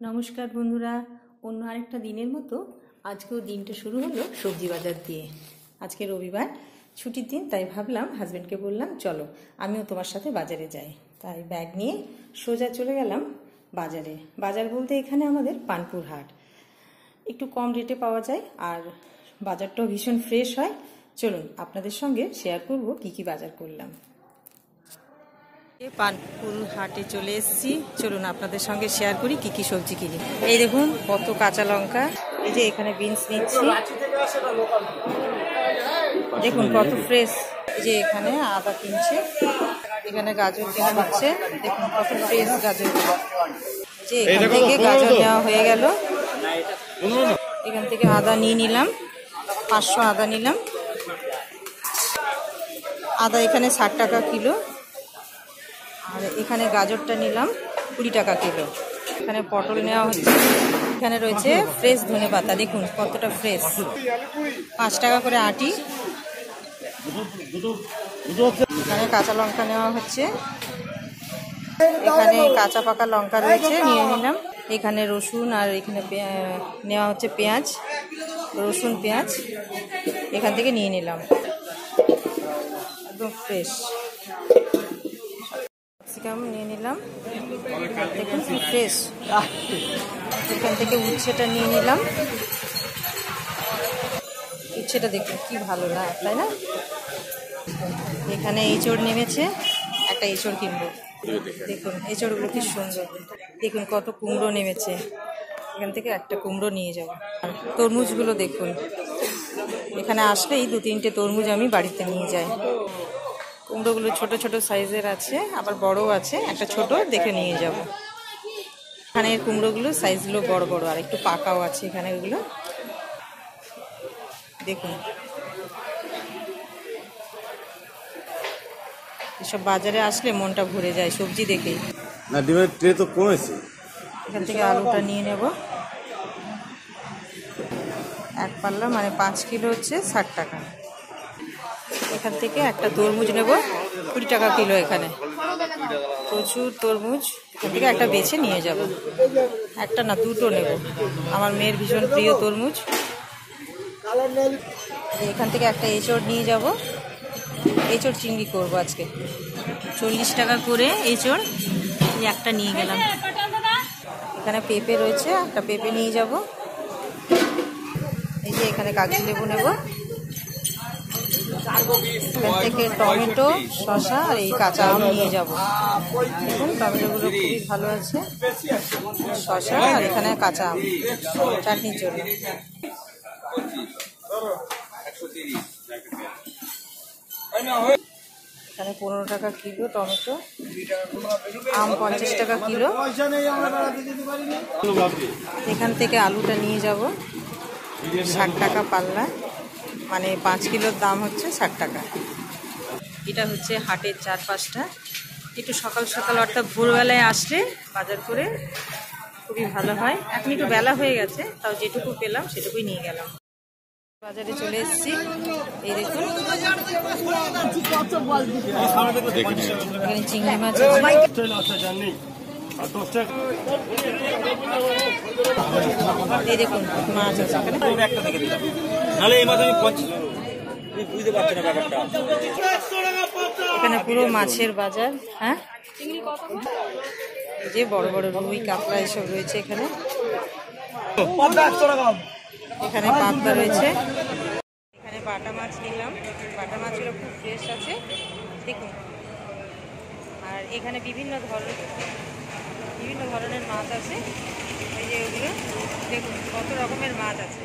নমস্কার বন্ধুরা, অন্য আরেকটা দিনের মতো আজকেও দিনটা শুরু হলো সবজি বাজার দিয়ে। আজকে রবিবার, ছুটির দিন, তাই ভাবলাম হাজব্যান্ডকে বললাম চলো আমিও তোমার সাথে বাজারে যাই। তাই ব্যাগ নিয়ে সোজা চলে গেলাম বাজারে। বাজার বলতে এখানে আমাদের পানপুর হাট, একটু কম রেটে পাওয়া যায় আর বাজারটাও ভীষণ ফ্রেশ হয়। চলুন আপনাদের সঙ্গে শেয়ার করব কি কি বাজার করলাম। পানপুর হাটে চলে এসেছি, চলুন আপনাদের সঙ্গে শেয়ার করি কি কি সবজি কিনি। এই দেখুন কত কাঁচা লঙ্কা, এই যে এখানে বিনস নিচ্ছি, দেখুন কত ফ্রেশ। এই যে এখানে আদা কিনছে, এখানে গাজর কেনা হচ্ছে, দেখুন কত ফ্রেশ গাজর। যে এখান থেকে গাজর নেওয়া হয়ে গেল, এখান থেকে আদা নিয়ে নিলাম, 500 আদা নিলাম। আদা এখানে 60 টাকা কিলো। আর এখানে গাজরটা নিলাম 20 টাকা কিলো। এখানে পটল নেওয়া হচ্ছে। এখানে রয়েছে ফ্রেশ ধনেপাতা, দেখুন কতটা ফ্রেশ, 5 টাকা করে আটি। এখানে কাঁচা লঙ্কা নেওয়া হচ্ছে, এখানে কাঁচা পাকা লঙ্কা রয়েছে, নিয়ে নিলাম। এখানে রসুন আর এখানে নেওয়া হচ্ছে পেঁয়াজ, রসুন পেঁয়াজ এখান থেকে নিয়ে নিলাম, একদম ফ্রেশ। ক্যাপসিকাম নিয়ে নিলাম, দেখুন কি ফ্রেশ। এখান থেকে উচ্ছেটা নিয়ে নিলাম, উচ্ছেটা দেখুন কি ভালো না, তাই না? এখানে এঁচড় নেমেছে, একটা এঁচড় কিনবো। দেখুন এঁচড়গুলো কি সুন্দর, দেখুন কত কুমড়ো নেমেছে, এখান থেকে একটা কুমড়ো নিয়ে যাব। আর তরমুজগুলো দেখুন, এখানে আসলেই 2-3টে তরমুজ আমি বাড়িতে নিয়ে যাই। কুমড়োগুলো ছোট ছোট সাইজের আছে, আবার বড়ও আছে, একটা ছোট দেখে নিয়ে যাব। এখানে কুমড়োগুলো সাইজগুলো বড় বড়, আর একটু পাকাও আছে এখানে, ওগুলো দেখুন। এসব বাজারে আসলে মনটা ভরে যায় সবজি দেখেই। না ডিমের ট্রে তো কমেছে। এখান থেকে আলুটা নিয়ে নেব, 1 পাল্লা মানে 5 কিলো হচ্ছে 60 টাকা। এখান থেকে একটা তরমুজ নেব, 20 টাকা কিলো। এখানে প্রচুর তরমুজ, এখান থেকে একটা বেছে নিয়ে যাব। একটা না, 2টো নেব, আমার মেয়ের ভীষণ প্রিয় তরমুজ। এখান থেকে একটা এঁচড় নিয়ে যাব, এঁচড় চিংড়ি করবো আজকে। 40 টাকা করে এঁচড়, একটা নিয়ে গেলাম। এখানে পেঁপে রয়েছে, একটা পেঁপে নিয়ে যাব। এই যে এখানে কাগজি লেবু নেব। এখান থেকে টমেটো, শসা আর এই কাঁচা আম নিয়ে যাব। দেখুন টমেটোগুলো খুবই ভালো আছে, শসা আর এখানে কাঁচা আম চাটনির জন্য। এখানে 15 টাকা কিলো টমেটো, আম 50 টাকা কিলো। এখান থেকে আলুটা নিয়ে যাব, 60 টাকা পাল্লা, মানে 5 কিলোর দাম হচ্ছে 60 টাকা। এটা হচ্ছে হাটের চারপাশটা। একটু সকাল সকাল অর্থাৎ ভোরবেলায় আসলে বাজার করে খুবই ভালো হয়। এখন একটু বেলা হয়ে গেছে, তাও যেটুকু পেলাম সেটুকুই নিয়ে গেলাম। বাজারে চলে এসেছি, এই দেখুন এখানে চিংড়ি মাছ আছে, এই দেখুন মাছ আছে এখানে পুরো মাছের বাজার। হ্যাঁ, এই যে বড় বড় রুই কাতলা এসব রয়েছে এখানে। এখানে পাবদা রয়েছে, এখানে বাটা মাছ নিলাম, বাটা মাছগুলো খুব ফ্রেশ আছে দেখুন। আর এখানে বিভিন্ন ধরনের মাছ আছে, এই যে ওগুলো দেখুন কত রকমের মাছ আছে।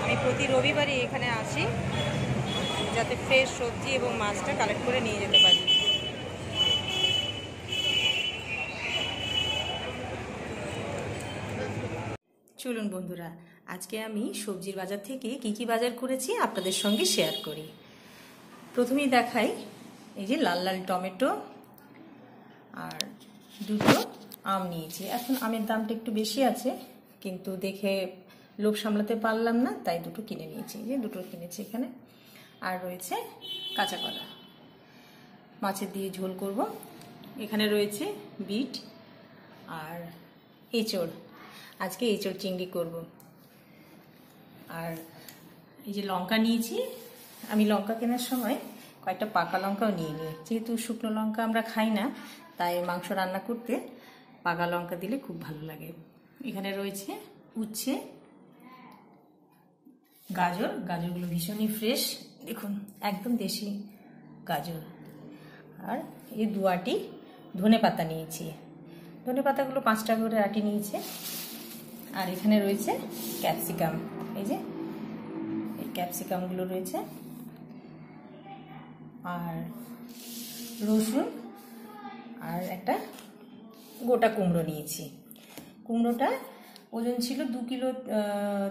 আমি প্রতি রবিবারই এখানে আসি, যাতে ফ্রেশ সবজি এবং মাছটা কালেক্ট করে নিয়ে যেতে পারি। চলুন বন্ধুরা, আজকে আমি সবজির বাজার থেকে কি কি বাজার করেছি আপনাদের সঙ্গে শেয়ার করি। প্রথমেই দেখাই, এই যে লাল লাল টমেটো আর 2টো আম নিয়েছি। এখন আমের দামটা একটু বেশি আছে, কিন্তু দেখে লোভ সামলাতে পারলাম না, তাই 2টো কিনে নিয়েছি। যে 2টো কিনেছি এখানে। আর রয়েছে কাঁচা কলা, মাছের দিয়ে ঝোল করব। এখানে রয়েছে বিট আর এঁচড়, আজকে এঁচড় চিংড়ি করব। আর এই যে লঙ্কা নিয়েছি, আমি লঙ্কা কেনার সময় কয়েকটা পাকা লঙ্কাও নিয়ে নিই, যেহেতু শুকনো লঙ্কা আমরা খাই না, তাই মাংস রান্না করতে পাকা লঙ্কা দিলে খুব ভালো লাগে। এখানে রয়েছে উচ্ছে, গাজর, গাজরগুলো ভীষণই ফ্রেশ, দেখুন একদম দেশি গাজর। আর এই 2 আটি ধনে পাতা নিয়েছি, ধনে পাতাগুলো 5টা করে আটি নিয়েছে। আর এখানে রয়েছে ক্যাপসিকাম, এই যে এই ক্যাপসিকামগুলো রয়েছে। আর রসুন, আর একটা গোটা কুমড়ো নিয়েছি। কুমড়োটা ওজন ছিল 2 কিলো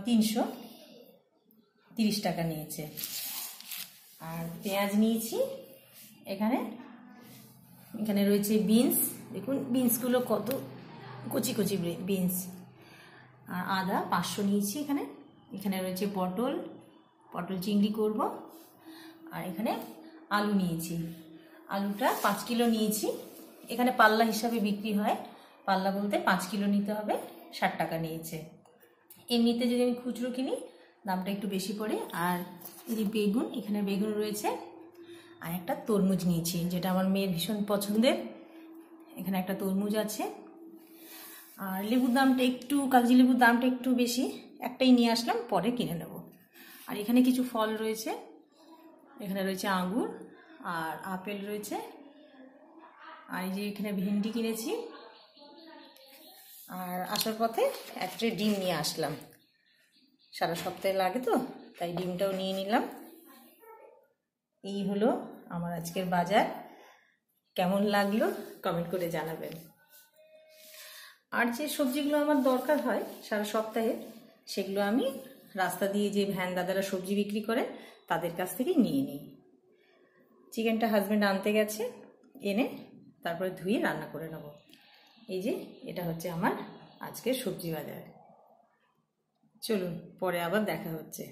330 টাকা নিয়েছে। আর পেঁয়াজ নিয়েছি। এখানে রয়েছে বিনস, দেখুন বিনসগুলো কত কচি কচি বিনস। আর আদা 500 নিয়েছি। এখানে রয়েছে পটল চিংড়ি করব। আর এখানে আলু নিয়েছি, আলুটা 5 কিলো নিয়েছি। এখানে পাল্লা হিসাবে বিক্রি হয়, পাল্লা বলতে 5 কিলো নিতে হবে, 60 টাকা নিয়েছে। এমনিতে যদি আমি খুচরো কিনি দামটা একটু বেশি পড়ে। আর এই যে বেগুন, এখানে বেগুন রয়েছে। আর একটা তরমুজ নিয়েছি, যেটা আমার মেয়ের ভীষণ পছন্দের। এখানে একটা তরমুজ আছে। আর লেবুর দামটা একটু, কাগজি লেবুর দামটা একটু বেশি, একটাই নিয়ে আসলাম, পরে কিনে নেব। আর এখানে কিছু ফল রয়েছে, এখানে রয়েছে আঙ্গুর আর আপেল রয়েছে। আর এই যে এখানে ভেন্ডি কিনেছি। আর আসার পথে একটা ডিম নিয়ে আসলাম, সারা সপ্তাহে লাগে তো, তাই ডিমটাও নিয়ে নিলাম। এই হলো আমার আজকের বাজার। কেমন লাগলো কমেন্ট করে জানাবেন। আর যে সবজিগুলো আমার দরকার হয় সারা সপ্তাহে, সেগুলো আমি রাস্তা দিয়ে যে ভ্যান দাদারা সবজি বিক্রি করে তাদের কাছ থেকে নিয়ে নিই। চিকেনটা হাজব্যান্ড আনতে গেছে, এনে তারপরে ধুয়ে রান্না করে নেব। এই যে এটা হচ্ছে আমার আজকের সবজি বাজার। চলুন পরে আবার দেখা হচ্ছে।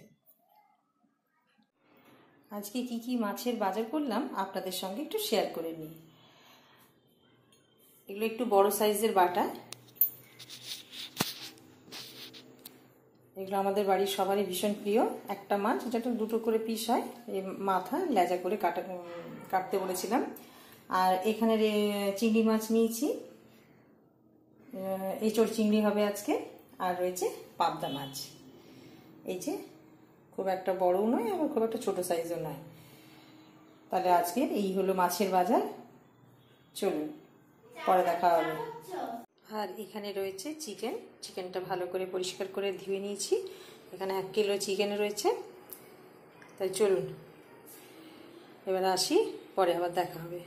আজকে কি কি মাছের বাজার করলাম আপনাদের সঙ্গে একটু শেয়ার করে নিই। এগুলো একটু বড় সাইজের বাটা, এগুলো আমাদের বাড়ির সবারই ভীষণ প্রিয় একটা মাছ। এটা একটু 2টো করে পিস হয়, এই মাথা লেজা করে কাটতে বলেছিলাম। আর এখানে চিংড়ি মাছ নিয়েছি, এঁচড় চিংড়ি হবে আজকে। আর রয়েছে পাবদা মাছ, এই যে খুব একটা বড়ও নয় আবার খুব একটা ছোট সাইজও নয়। তাহলে আজকের এই হলো মাছের বাজার। চলুন পরে দেখা হবে। আর এখানে রয়েছে চিকেনটা ভালো করে পরিষ্কার করে ধুয়ে নিয়েছি। এখানে 1 কিলো চিকেন রয়েছে। তাই চলুন এবার আসি, পরে আবার দেখা হবে।